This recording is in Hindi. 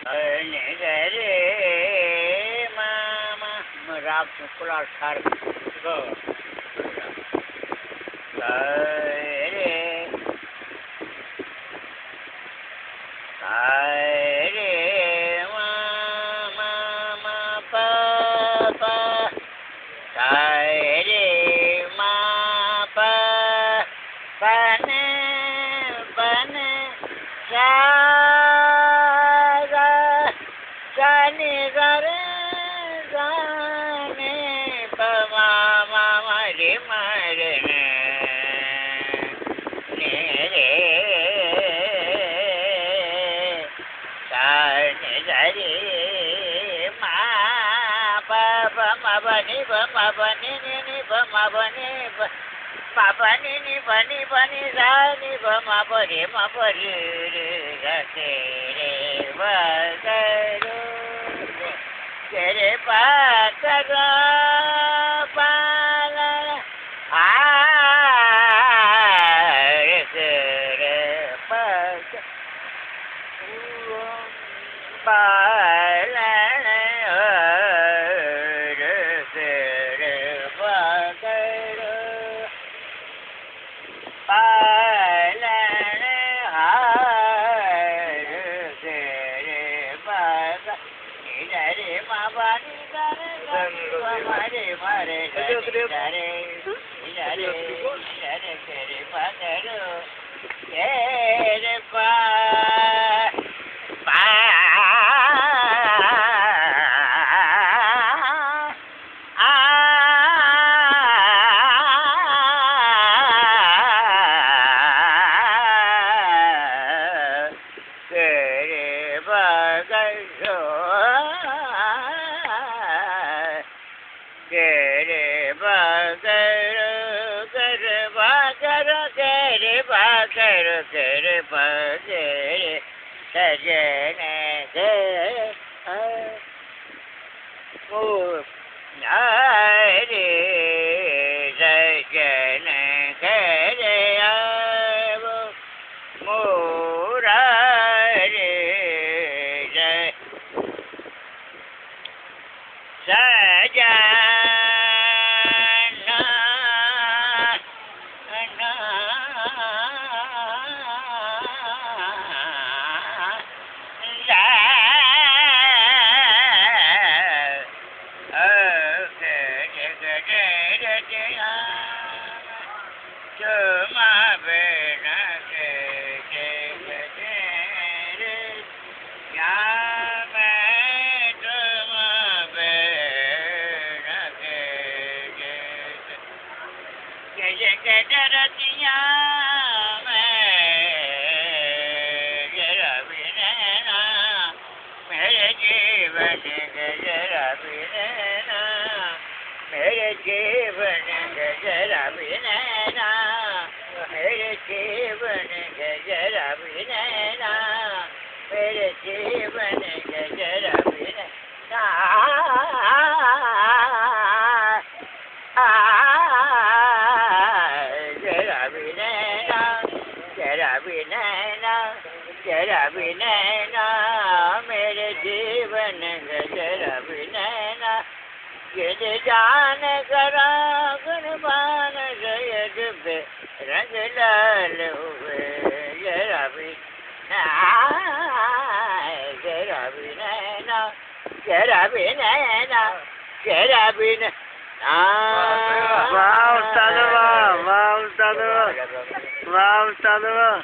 रे मामा राग शुक्ला ठार रे मामा पा रे मा पा बने बने जाने रे जाने पमा मामा रे मारे ने रे जाने रे मा पा मा बनी नि मा बनी बनी नि बनी जानी मा बरे रे रे बगरो तेरे पागरो पाला रे पग पाला रे बगरो पालन हार रे बाग रे माबानी रे मारे रे रे पगरो रे पा करे बगरे सजने दे रे सजन करे मोरा रे सजा रतिया मेरे जीवन गजरा बिना मेरे जीवन गजरा बिना मेरे जीवन गजरा बिना मेरे जीवन गजरा बिना जरा भी नैना मेरे जीवन जरा भी नैना गिर जान करा गुणवान जयद पे रंग लाल हुए जरा भी नैना जरा भी नैना जरा भी वाह उस्ताद वाह वाह उस्ताद वाह उस्ताद वाह